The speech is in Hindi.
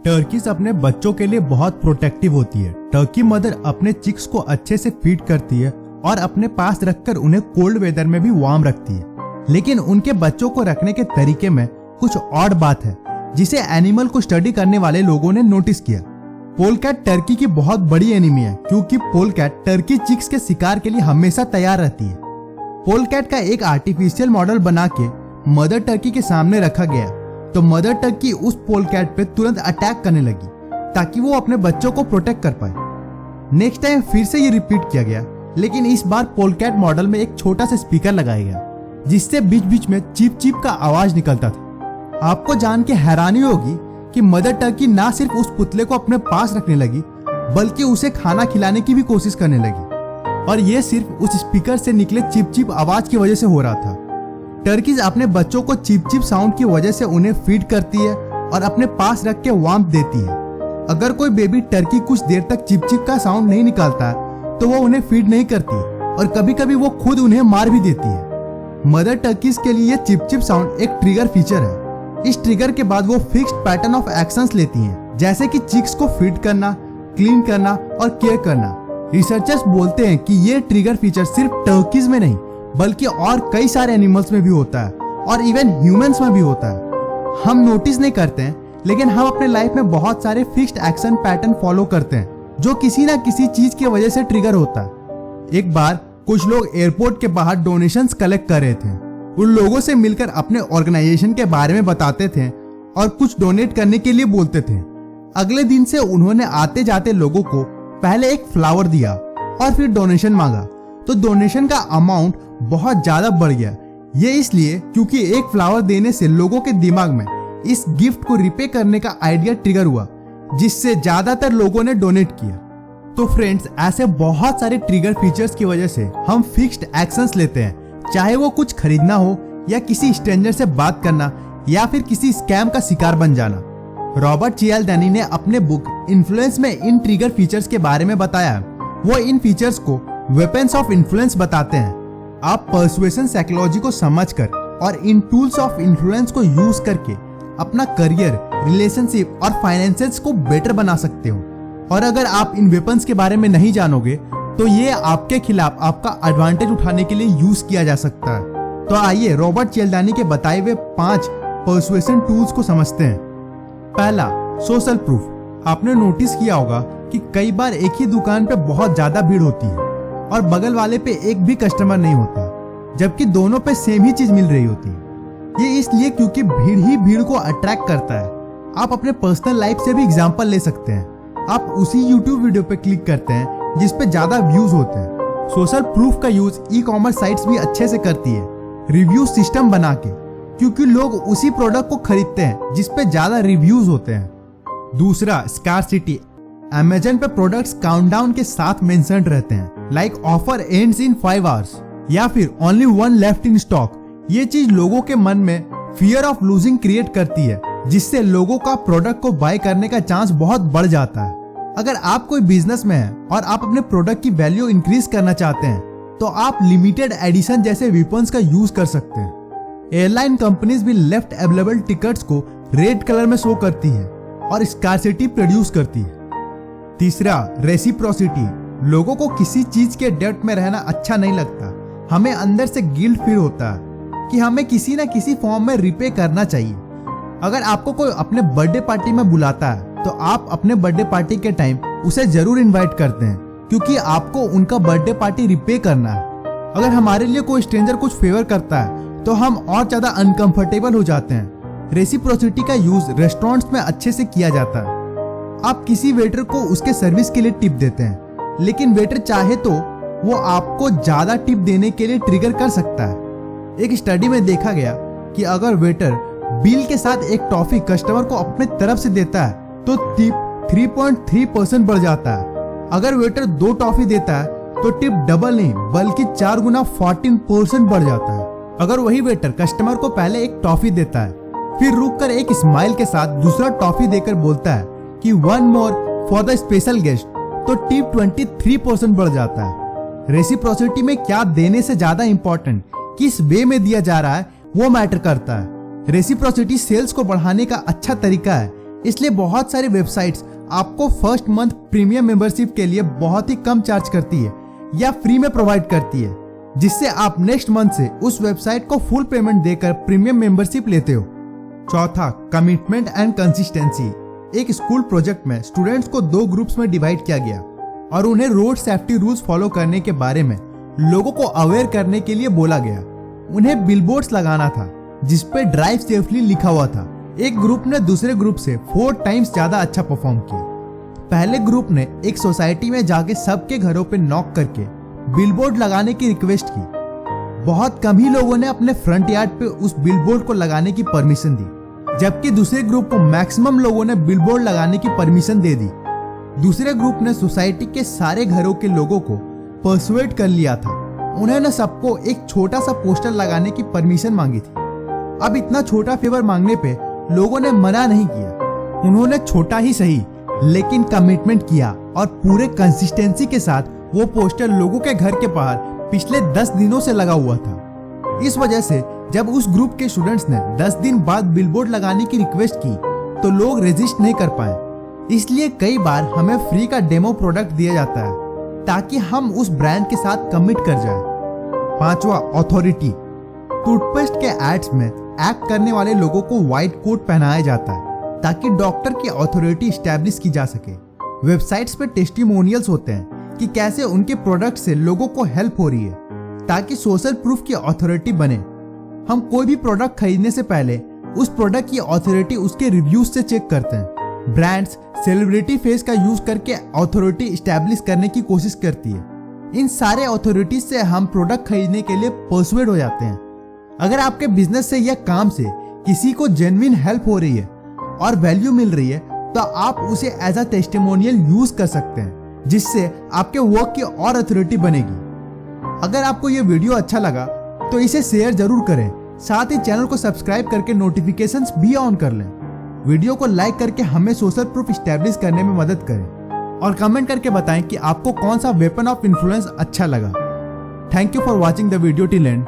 टर्कीज अपने बच्चों के लिए बहुत प्रोटेक्टिव होती है। टर्की मदर अपने चिक्स को अच्छे से फीड करती है और अपने पास रखकर उन्हें कोल्ड वेदर में भी वार्म रखती है। लेकिन उनके बच्चों को रखने के तरीके में कुछ ऑड बात है जिसे एनिमल को स्टडी करने वाले लोगों ने नोटिस किया। पोलकैट टर्की की बहुत बड़ी एनिमी है क्योंकि पोलकैट टर्की चिक्स के शिकार के लिए हमेशा तैयार रहती है। पोलकैट का एक आर्टिफिशियल मॉडल बना के मदर टर्की के सामने रखा गया तो मदर टर्की उस पोलकैट पे तुरंत अटैक करने लगी ताकि वो अपने बच्चों को प्रोटेक्ट कर पाए। नेक्स्ट टाइम फिर से ये रिपीट किया गया, लेकिन इस बार पोलकैट मॉडल में एक छोटा सा स्पीकर लगाया गया जिससे बीच बीच में चीप चीप का आवाज निकलता था। आपको जान के हैरानी होगी कि मदर टर्की ना सिर्फ उस पुतले को अपने पास रखने लगी बल्कि उसे खाना खिलाने की भी कोशिश करने लगी, और ये सिर्फ उस स्पीकर से निकले चिप चिप आवाज की वजह से हो रहा था। टर्कीज अपने बच्चों को चिप चिप साउंड की वजह से उन्हें फीड करती है और अपने पास रख के वार्मथ देती है। अगर कोई बेबी टर्की कुछ देर तक चिप चिप का साउंड नहीं निकालता तो वो उन्हें फीड नहीं करती और कभी कभी वो खुद उन्हें मार भी देती है। मदर टर्कीज के लिए चिप चिप साउंड एक ट्रिगर फीचर है। इस ट्रिगर के बाद वो फिक्स्ड पैटर्न ऑफ एक्शंस लेती हैं, जैसे कि चिक्स को फीड करना, क्लीन करना और केयर करना। रिसर्चर्स बोलते हैं कि ये ट्रिगर फीचर सिर्फ टर्कीज में नहीं बल्कि और कई सारे एनिमल्स में भी होता है और इवन ह्यूमंस में भी होता है। हम नोटिस नहीं करते हैं, लेकिन हम अपने लाइफ में बहुत सारे फिक्स्ड एक्शन पैटर्न फॉलो करते हैं जो किसी ना किसी चीज की वजह से ट्रिगर होता है। एक बार कुछ लोग एयरपोर्ट के बाहर डोनेशंस कलेक्ट कर रहे थे। उन लोगों से मिलकर अपने ऑर्गेनाइजेशन के बारे में बताते थे और कुछ डोनेट करने के लिए बोलते थे। अगले दिन से उन्होंने आते जाते लोगों को पहले एक फ्लावर दिया और फिर डोनेशन मांगा, तो डोनेशन का अमाउंट बहुत ज्यादा बढ़ गया। ये इसलिए क्योंकि एक फ्लावर देने से लोगों के दिमाग में इस गिफ्ट को रिपे करने का आइडिया ट्रिगर हुआ, जिससे ज्यादातर लोगों ने डोनेट किया। तो फ्रेंड्स, ऐसे बहुत सारे ट्रिगर फीचर्स की वजह से हम फिक्स्ड एक्शंस लेते हैं, चाहे वो कुछ खरीदना हो या किसी स्ट्रेंजर से बात करना या फिर किसी स्कैम का शिकार बन जाना। रॉबर्ट चियाल्डानी ने अपने बुक इन्फ्लुएंस में इन ट्रिगर फीचर्स के बारे में बताया। वो इन फीचर्स को वेपन्स ऑफ इन्फ्लुएंस बताते हैं। आप पर्सुएशन साइकोलॉजी को समझकर और इन टूल्स ऑफ इन्फ्लुएंस को यूज करके अपना करियर, रिलेशनशिप और फाइनेंसेस को बेटर बना सकते हो। और अगर आप इन वेपन्स के बारे में नहीं जानोगे तो ये आपके खिलाफ आपका एडवांटेज उठाने के लिए यूज किया जा सकता है। तो आइए रॉबर्ट चियाल्डानी के बताए हुए 5 पर्सुएशन टूल्स को समझते हैं। पहला, सोशल प्रूफ। आपने नोटिस किया होगा कि कई बार एक ही दुकान पे बहुत ज्यादा भीड़ होती है और बगल वाले पे एक भी कस्टमर नहीं होता, जबकि दोनों पे सेम ही चीज मिल रही होती है। ये इसलिए क्योंकि भीड़ ही भीड़ को अट्रैक्ट करता है। आप अपने पर्सनल लाइफ से भी एग्जांपल ले सकते हैं। आप उसी YouTube वीडियो पे क्लिक करते हैं जिस पे ज्यादा व्यूज होते हैं। सोशल प्रूफ का यूज ई-कॉमर्स साइट्स भी अच्छे से करती है, रिव्यू सिस्टम बना के, क्योंकि लोग उसी प्रोडक्ट को खरीदते हैं जिस पे ज्यादा रिव्यूज होते हैं। दूसरा, स्कार्सिटी। अमेज़न पे प्रोडक्ट्स काउंटडाउन के साथ मेंशन रहते हैं, like offer ends in 5 hours या फिर ओनली 1 लेफ्ट इन स्टॉक। ये चीज लोगों के मन में फियर ऑफ लूजिंग क्रिएट करती है, जिससे लोगों का प्रोडक्ट को बाय करने का चांस बहुत बढ़ जाता है। अगर आप कोई बिजनेस में हैं और आप अपने प्रोडक्ट की वैल्यू इंक्रीज करना चाहते हैं तो आप लिमिटेड एडिशन जैसे वेपन्स का यूज कर सकते हैं। एयरलाइन कंपनीज भी लेफ्ट अवेलेबल टिकट्स को रेड कलर में शो करती है और स्कार्सिटी प्रोड्यूस करती है। तीसरा, रेसिप्रोसिटी। लोगों को किसी चीज के डेब्ट में रहना अच्छा नहीं लगता। हमें अंदर से गिल्ट फील होता है कि हमें किसी न किसी फॉर्म में रिपे करना चाहिए। अगर आपको कोई अपने बर्थडे पार्टी में बुलाता है तो आप अपने बर्थडे पार्टी के टाइम उसे जरूर इनवाइट करते हैं, क्योंकि आपको उनका बर्थडे पार्टी रिपे करना है। अगर हमारे लिए कोई स्ट्रेंजर कुछ फेवर करता है तो हम और ज्यादा अनकंफर्टेबल हो जाते हैं। रेसिप्रोसिटी का यूज रेस्टोरेंट्स में अच्छे से किया जाता है। आप किसी वेटर को उसके सर्विस के लिए टिप देते हैं, लेकिन वेटर चाहे तो वो आपको ज्यादा टिप देने के लिए ट्रिगर कर सकता है। एक स्टडी में देखा गया कि अगर वेटर बिल के साथ एक टॉफी कस्टमर को अपने तरफ से देता है तो टिप 3.3% बढ़ जाता है। अगर वेटर 2 टॉफी देता है तो टिप डबल नहीं बल्कि 4 गुना 14% बढ़ जाता है। अगर वही वेटर कस्टमर को पहले एक टॉफी देता है, फिर रुककर एक स्माइल के साथ दूसरा टॉफी देकर बोलता है कि 1 more for the special guest, तो टिप 23% बढ़ जाता है। रेसिप्रोसिटी में क्या देने से ज्यादा इंपॉर्टेंट किस वे में दिया जा रहा है वो मैटर करता है। रेसिप्रोसिटी सेल्स को बढ़ाने का अच्छा तरीका है। इसलिए बहुत सारी वेबसाइट्स आपको फर्स्ट मंथ प्रीमियम मेंबरशिप के लिए बहुत ही कम चार्ज करती है या फ्री में प्रोवाइड करती है, जिससे आप नेक्स्ट मंथ से उस वेबसाइट को फुल पेमेंट देकर प्रीमियम मेंबरशिप लेते हो। चौथा, कमिटमेंट एंड कंसिस्टेंसी। एक स्कूल प्रोजेक्ट में स्टूडेंट्स को 2 ग्रुप्स में डिवाइड किया गया और उन्हें रोड सेफ्टी रूल्स फॉलो करने के बारे में लोगों को अवेयर करने के लिए बोला गया। उन्हें बिलबोर्ड्स लगाना था जिस पे ड्राइव सेफली लिखा हुआ था। एक ग्रुप ने दूसरे ग्रुप से 4 टाइम्स ज्यादा अच्छा परफॉर्म किया। पहले ग्रुप ने एक सोसाइटी में जाके सबके घरों पे नॉक करके बिलबोर्ड लगाने की रिक्वेस्ट की। बहुत कम ही लोगों ने अपने फ्रंट यार्ड पे उस बिलबोर्ड को लगाने की परमिशन दी, जबकि दूसरे ग्रुप को मैक्सिमम लोगों ने बिलबोर्ड लगाने की परमिशन दे दी। दूसरे ग्रुप ने सोसाइटी के सारे घरों के लोगों को पर्सुएड कर लिया था। उन्होंने सबको एक छोटा सा पोस्टर लगाने की परमिशन मांगी थी। अब इतना छोटा फेवर मांगने पे लोगों ने मना नहीं किया। उन्होंने छोटा ही सही लेकिन कमिटमेंट किया और पूरे कंसिस्टेंसी के साथ वो पोस्टर लोगों के घर के बाहर पिछले 10 दिनों से लगा हुआ था। इस वजह से जब उस ग्रुप के स्टूडेंट्स ने 10 दिन बाद बिलबोर्ड लगाने की रिक्वेस्ट की तो लोग रेजिस्ट नहीं कर पाए। इसलिए कई बार हमें फ्री का डेमो प्रोडक्ट दिया जाता है ताकि हम उस ब्रांड के साथ कमिट कर जाएं। पांचवा, अथॉरिटी। टूथपेस्ट के एड्स में एक्ट करने वाले लोगों को व्हाइट कोट पहनाया जाता है ताकि डॉक्टर की अथॉरिटी स्टैब्लिश की जा सके। वेबसाइट्स पे टेस्टिमोनियल्स होते हैं कि कैसे उनके प्रोडक्ट से लोगों को हेल्प हो रही है ताकि सोशल प्रूफ की अथॉरिटी बने। हम कोई भी प्रोडक्ट खरीदने से पहले उस प्रोडक्ट की अथॉरिटी उसके रिव्यूज से चेक करते हैं। ब्रांड्स सेलिब्रिटी फेस का यूज करके अथॉरिटी स्टैब्लिश करने की कोशिश करती है। इन सारे अथॉरिटीज से हम प्रोडक्ट खरीदने के लिए पर्सुएड हो जाते हैं। अगर आपके बिजनेस से या काम से किसी को जेन्युइन हेल्प हो रही है और वैल्यू मिल रही है तो आप उसे एज अ टेस्टिमोनियल यूज कर सकते हैं, जिससे आपके वर्क की और अथॉरिटी बनेगी। अगर आपको यह वीडियो अच्छा लगा तो इसे शेयर जरूर करें, साथ ही चैनल को सब्सक्राइब करके नोटिफिकेशंस भी ऑन कर लें। वीडियो को लाइक करके हमें सोशल प्रूफ स्टैब्लिश करने में मदद करें और कमेंट करके बताएं कि आपको कौन सा वेपन ऑफ इन्फ्लुएंस अच्छा लगा। Thank you for watching the video till and.